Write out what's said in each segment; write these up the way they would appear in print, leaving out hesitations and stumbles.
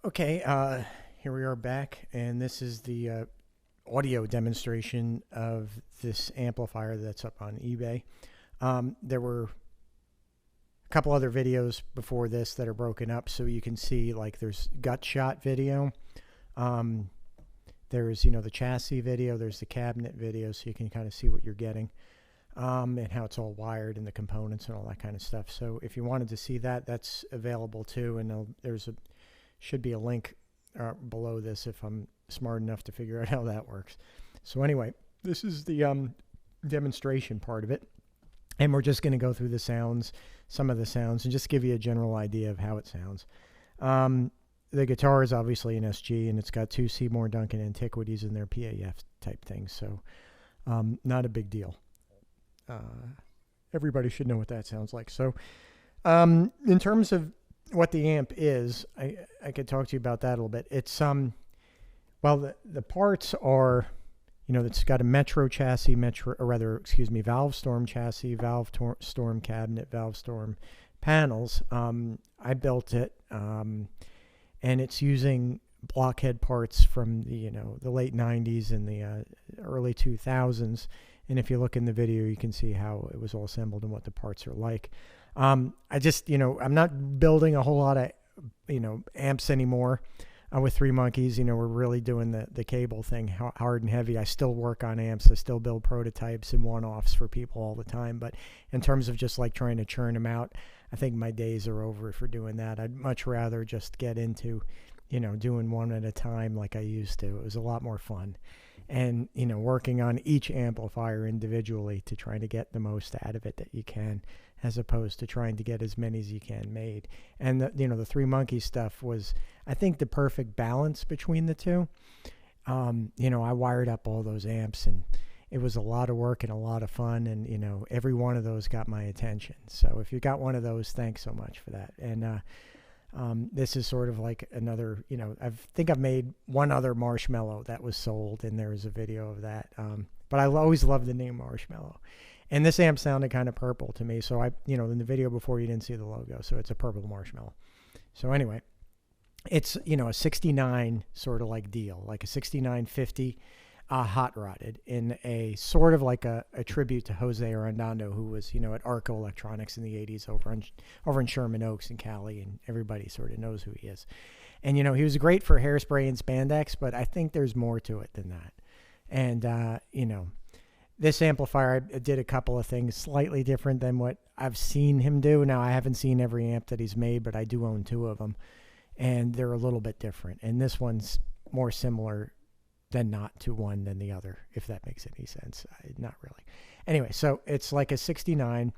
Okay, here we are back, and this is the audio demonstration of this amplifier that's up on eBay. There were a couple other videos before this that are broken up, so you can see like there's gut shot video. There's the chassis video, there's the cabinet video, so you can kind of see what you're getting, and how it's all wired and the components and all that kind of stuff. So if you wanted to see that, that's available too, and should be a link below this if I'm smart enough to figure out how that works. So anyway, this is the demonstration part of it, and we're just going to go through the sounds, some of the sounds, and just give you a general idea of how it sounds. The guitar is obviously an SG, and it's got two Seymour Duncan Antiquities in their PAF type things, so not a big deal. Everybody should know what that sounds like. So in terms of what the amp is, I could talk to you about that a little bit. It's well, the parts are, it's got a Metro chassis, Valve Storm chassis, Valve Storm cabinet, Valve Storm panels. I built it, and it's using Blockhead parts from the late 90s and the early 2000s. And if you look in the video, you can see how it was all assembled and what the parts are like. I just, I'm not building a whole lot of, amps anymore with Three Monkeys. We're really doing the cable thing hard and heavy. I still work on amps. I still build prototypes and one-offs for people all the time. But in terms of just like trying to churn them out, I think my days are over for doing that. I'd much rather just get into, doing one at a time like I used to. It was a lot more fun. And, working on each amplifier individually to try to get the most out of it that you can, as opposed to trying to get as many as you can made. And the Three Monkeys stuff was, I think, the perfect balance between the two. I wired up all those amps, and it was a lot of work and a lot of fun, and every one of those got my attention. So if you got one of those, thanks so much for that. And this is sort of like another, I think I've made one other Marshmello that was sold, and there was a video of that. But I always loved the name Marshmello. And this amp sounded kind of purple to me. So in the video before, you didn't see the logo. So it's a purple Marshmello. So anyway, it's, a 69 sort of like deal, like a 6950 hot rodded in a sort of like a tribute to Jose Arredondo, who was, at Arco Electronics in the 80s over in Sherman Oaks in Cali, and everybody sort of knows who he is. And, he was great for hairspray and spandex, but I think there's more to it than that. And, this amplifier, I did a couple of things slightly different than what I've seen him do. Now, I haven't seen every amp that he's made, but I do own two of them, and they're a little bit different. And this one's more similar than not to one than the other, if that makes any sense. Not really. Anyway, so it's like a 69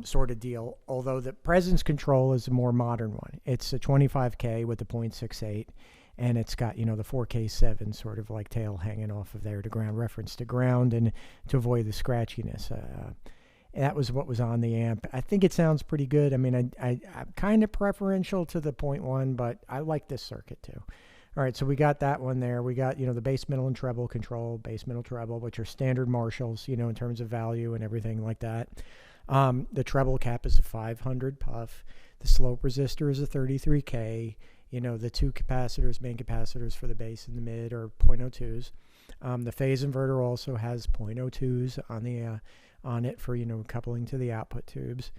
sort of deal, although the presence control is a more modern one. It's a 25K with a 0.68, and it's got, the 4K7 sort of like tail hanging off of there to ground, reference to ground, and to avoid the scratchiness. That was what was on the amp. I think it sounds pretty good. I mean, I'm kind of preferential to the 0.1, but I like this circuit too. All right, so we got that one there. We got, the bass, middle, and treble control, bass, middle, treble, which are standard Marshalls, in terms of value and everything like that. The treble cap is a 500 puff. The slope resistor is a 33K. The two capacitors, main capacitors for the bass and the mid, are 0.02s. The phase inverter also has 0.02s on it for, coupling to the output tubes.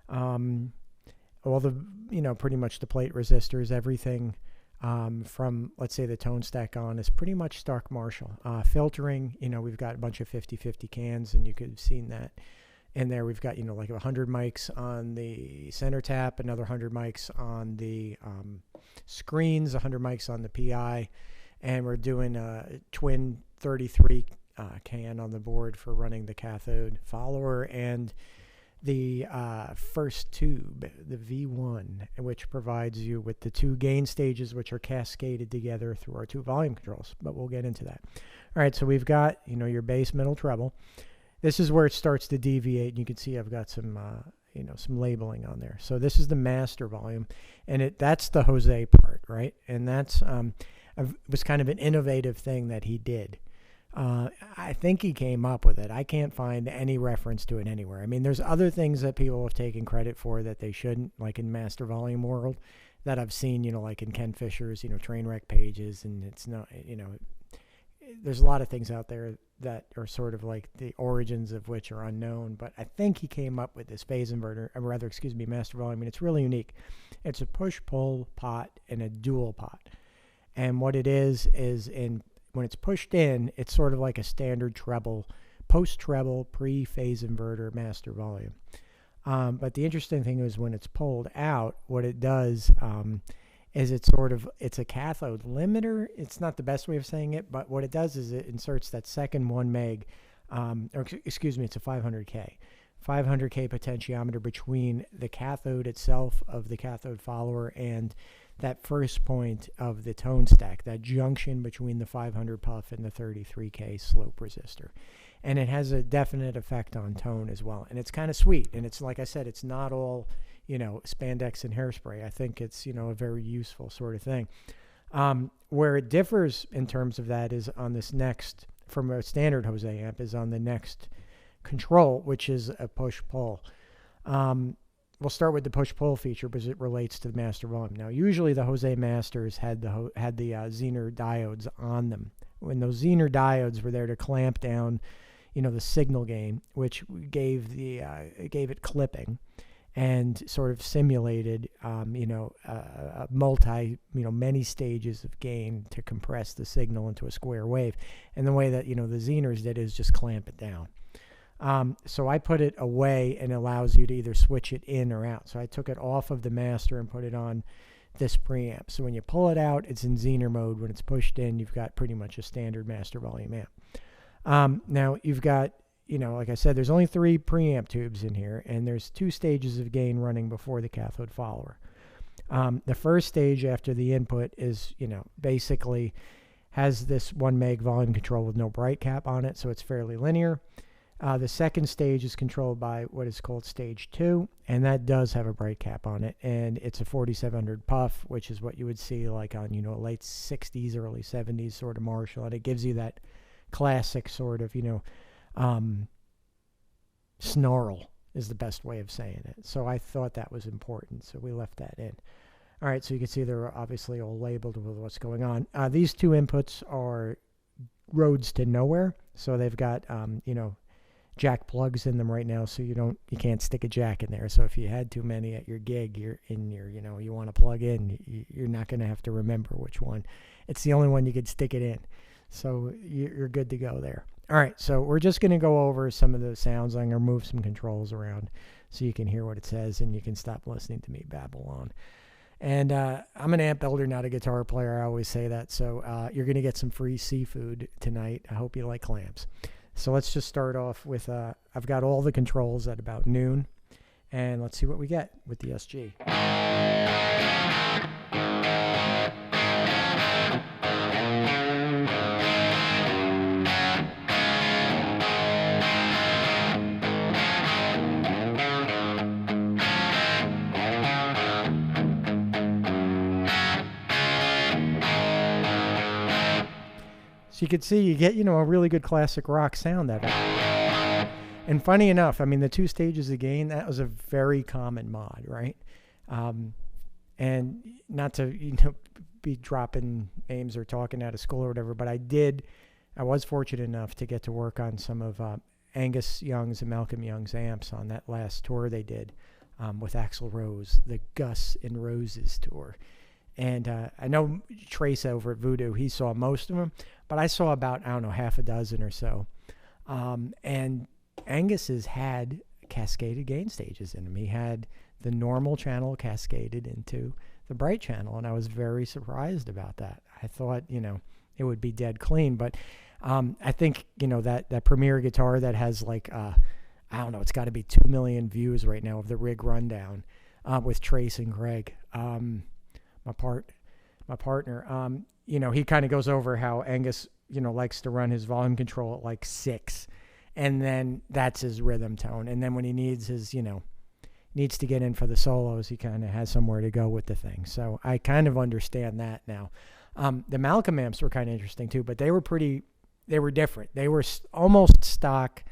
All the, pretty much the plate resistors, everything from, let's say, the tone stack on is pretty much stock Marshall. Filtering, we've got a bunch of 50/50 cans, and you could have seen that. And there we've got, like 100 mics on the center tap, another 100 mics on the screens, 100 mics on the PI, and we're doing a twin 33 can on the board for running the cathode follower and the first tube, the V1, which provides you with the two gain stages, which are cascaded together through our two volume controls, but we'll get into that. All right, so we've got, your bass, middle, treble. This is where it starts to deviate, and you can see I've got some, some labeling on there. So this is the master volume, and that's the Jose part, right? And that's was kind of an innovative thing that he did. I think he came up with it. I can't find any reference to it anywhere. I mean, there's other things that people have taken credit for that they shouldn't, like in master volume world, that I've seen, like in Ken Fisher's, train wreck pages, and it's not, there's a lot of things out there that are sort of like the origins of which are unknown, but I think he came up with this phase inverter, or rather, master volume, and it's really unique. It's a push-pull pot and a dual pot. And what it is when it's pushed in, it's sort of like a standard treble, post-treble, pre-phase inverter master volume. But the interesting thing is when it's pulled out, what it does is it's a cathode limiter. It's not the best way of saying it, but what it does is it inserts that second 1 meg, it's a 500K. 500K potentiometer between the cathode itself of the cathode follower and that first point of the tone stack, that junction between the 500 puff and the 33K slope resistor. And it has a definite effect on tone as well. And it's kind of sweet. And it's, like I said, it's not all, spandex and hairspray. I think it's, a very useful sort of thing. Where it differs in terms of that is on this next, from a standard Jose amp, is on the next control, which is a push-pull. We'll start with the push-pull feature because it relates to the master volume. Now, usually the Jose Masters had the Zener diodes on them. When those Zener diodes were there to clamp down, the signal gain, which gave it clipping, and sort of simulated, many stages of gain to compress the signal into a square wave. And the way that the Zeners did is just clamp it down. So I put it away, and it allows you to either switch it in or out. So I took it off of the master and put it on this preamp. So when you pull it out, it's in Zener mode. When it's pushed in, you've got pretty much a standard master volume amp. Now you've got, like I said, there's only 3 preamp tubes in here, and there's 2 stages of gain running before the cathode follower. The first stage after the input is, basically has this 1 meg volume control with no bright cap on it, so it's fairly linear. The second stage is controlled by what is called stage 2, and that does have a bright cap on it, and it's a 4700 puff, which is what you would see like on, late 60s, early 70s sort of Marshall, and it gives you that classic sort of, snarl is the best way of saying it. So I thought that was important, so we left that in. All right, so you can see they're obviously all labeled with what's going on. These 2 inputs are roads to nowhere, so they've got, jack plugs in them right now, so you can't stick a jack in there. So if you had too many at your gig, you want to plug in, you're not going to have to remember which one. It's the only one you could stick it in. So you're good to go there. All right, so we're just going to go over some of the sounds. I'm going to move some controls around so you can hear what it says, and you can stop listening to me babble on. And I'm an amp builder, not a guitar player. I always say that. So you're going to get some free seafood tonight. I hope you like clams. So let's just start off with, I've got all the controls at about noon, and let's see what we get with the SG. So you can see you get, a really good classic rock sound out of it. And funny enough, I mean, the 2 stages of gain, that was a very common mod, right? And not to, be dropping names or talking out of school or whatever, but I was fortunate enough to get to work on some of Angus Young's and Malcolm Young's amps on that last tour they did with Axl Rose, the Gus and Roses tour. And I know Trace over at Voodoo, he saw most of them, but I saw about, half a dozen or so. And Angus has had cascaded gain stages in him. He had the normal channel cascaded into the bright channel, and I was very surprised about that. I thought, it would be dead clean, but I think, that Premier guitar that has like, it's got to be 2 million views right now of the rig rundown with Trace and Greg. My partner, he kind of goes over how Angus, likes to run his volume control at like 6, and then that's his rhythm tone. And then when he needs his, needs to get in for the solos, he kind of has somewhere to go with the thing. So I kind of understand that now. The Malcolm amps were kind of interesting too, but they were different. They were almost stock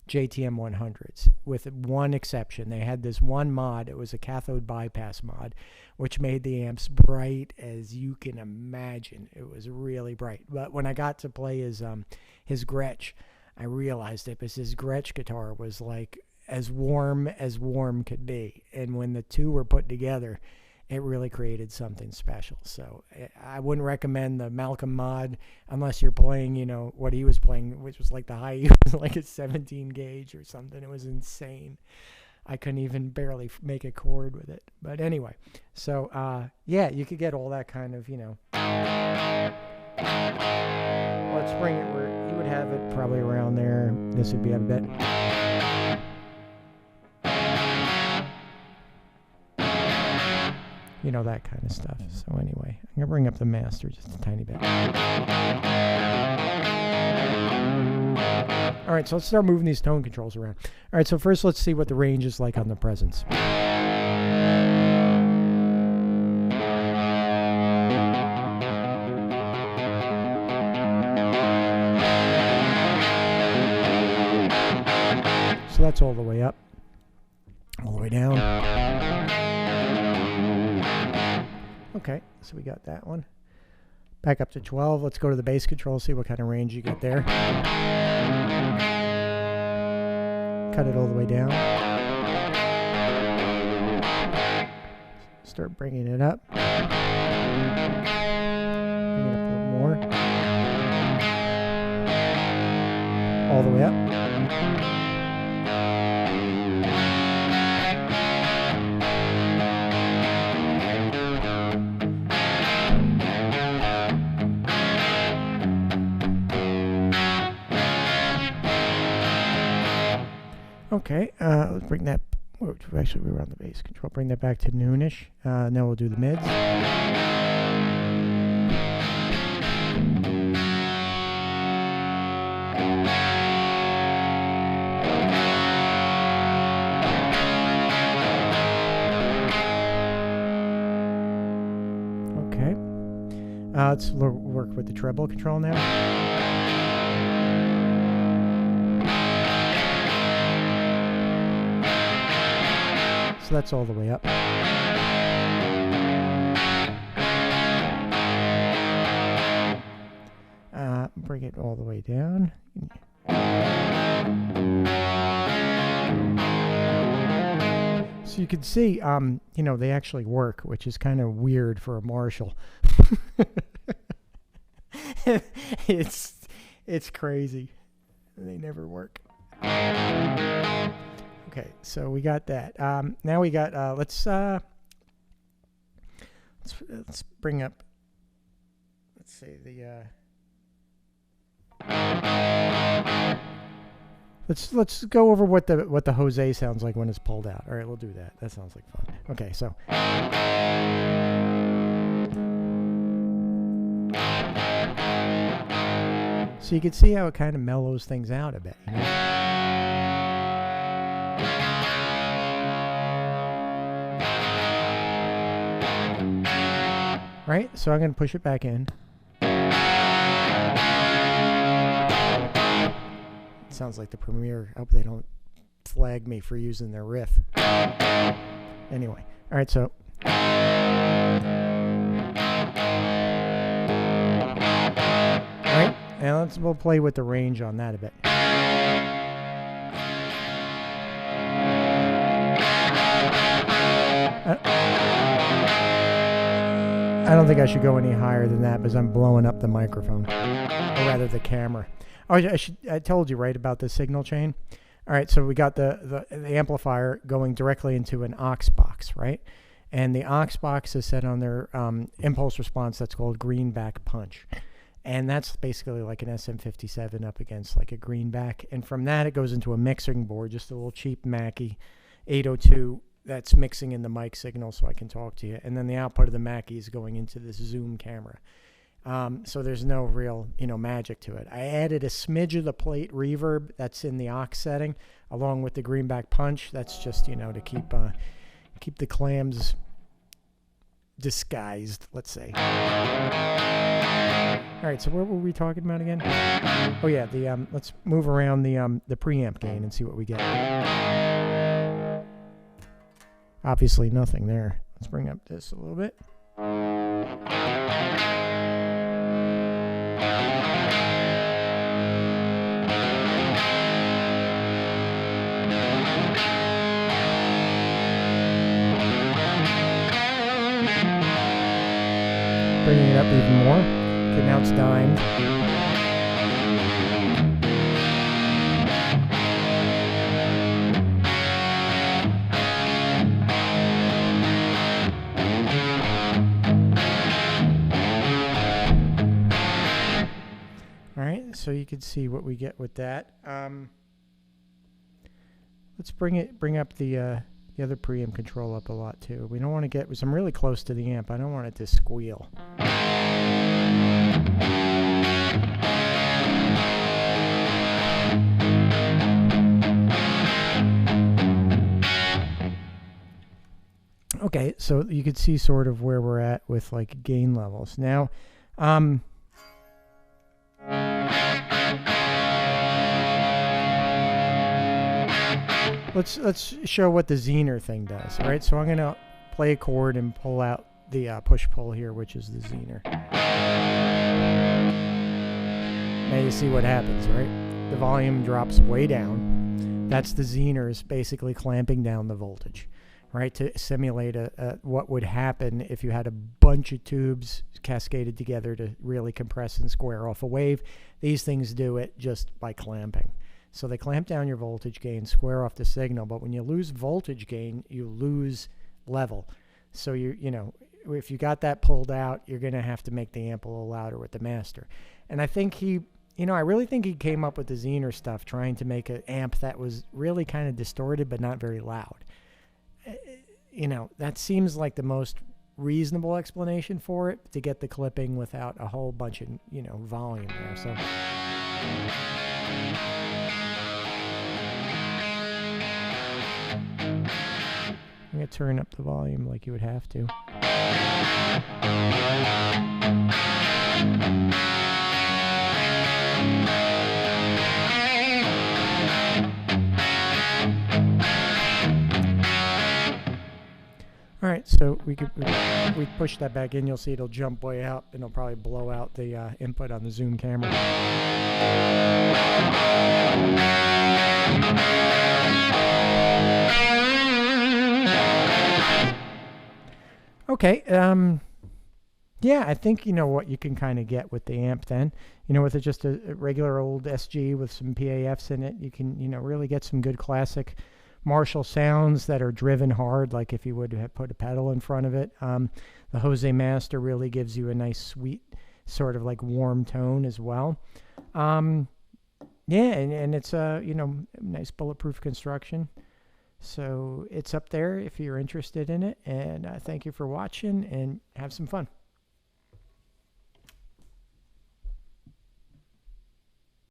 JTM 100s, with one exception. They had this one mod. It was a cathode bypass mod, which made the amps bright as you can imagine. It was really bright. But when I got to play his Gretsch, I realized it, because his Gretsch guitar was like as warm could be. And when the two were put together, it really created something special. So I wouldn't recommend the Malcolm mod unless you're playing, you know, what he was playing, which was like the high, like a 17 gauge or something. It was insane. I couldn't even barely make a chord with it. But anyway, so yeah, you could get all that kind of, you know. Let's bring it where you would have it probably around there. This would be a bit. You know, that kind of stuff. So anyway, I'm going to bring up the master just a tiny bit. All right, so let's start moving these tone controls around. All right, so first let's see what the range is like on the presence. So that's all the way up, all the way down. Okay, so we got that one. Back up to 12. Let's go to the bass control, see what kind of range you get there. Cut it all the way down. Start bringing it up. Bring it up a little more. All the way up. Okay, let's bring that, actually we were on the bass control, bring that back to noonish. Now we'll do the mids. Okay, let's work with the treble control now. So that's all the way up. Bring it all the way down. So you can see, you know, they actually work, which is kind of weird for a Marshall. It's crazy. They never work. Okay, so we got that. Now we got, let's bring up, let's say the, let's go over what the Jose sounds like when it's pulled out. All right, we'll do that. That sounds like fun. Okay, so. So you can see how it kind of mellows things out a bit, you know? Right, so I'm going to push it back in. It sounds like the Premiere. I hope they don't flag me for using their riff. Anyway, all right, so. All right, and we'll play with the range on that a bit. I don't think I should go any higher than that because I'm blowing up the microphone, or rather the camera. Oh, I told you, right, about the signal chain? All right, so we got the amplifier going directly into an aux box, right? And the aux box is set on their impulse response that's called greenback punch. And that's basically like an SM57 up against like a greenback. And from that, it goes into a mixing board, just a little cheap Mackie 802 that's mixing in the mic signal so I can talk to you. And then the output of the Mackie is going into this zoom camera. So there's no real, you know, magic to it. I added a smidge of the plate reverb that's in the aux setting, along with the greenback punch. That's just, you know, to keep the clams disguised, let's say. All right, so what were we talking about again? Oh yeah, the let's move around the preamp gain and see what we get. Obviously nothing there. Let's bring up this a little bit. Bringing it up even more. Okay, now it's dimed. All right, so you can see what we get with that. Let's bring up the other preamp control up a lot too. We don't want to get, because I'm really close to the amp, I don't want it to squeal. Okay, so you can see sort of where we're at with like gain levels. Now, let's show what the Zener thing does. All right, so I'm gonna play a chord and pull out the push-pull here, which is the Zener. Now you see what happens, right? The volume drops way down. That's the Zener's basically clamping down the voltage, right? To simulate what would happen if you had a bunch of tubes cascaded together to really compress and square off a wave. These things do it just by clamping. So they clamp down your voltage gain, square off the signal, but when you lose voltage gain, you lose level. So you know, if you got that pulled out, you're going to have to make the amp a little louder with the master. And I think he, you know, I really think he came up with the Zener stuff, trying to make an amp that was really kind of distorted but not very loud. You know, that seems like the most reasonable explanation for it, to get the clipping without a whole bunch of, you know, volume there. So I'm going to turn up the volume like you would have to. All right, so we push that back in. You'll see it'll jump way out, and it'll probably blow out the input on the zoom camera. Okay, yeah, I think you know what you can kind of get with the amp then. You know, with just a regular old SG with some PAFs in it, you can, you know, really get some good classic Marshall sounds that are driven hard, like if you would have put a pedal in front of it. The Jose Master really gives you a nice sweet sort of like warm tone as well. Yeah, and it's a, you know, nice bulletproof construction. So it's up there if you're interested in it, and thank you for watching, and have some fun.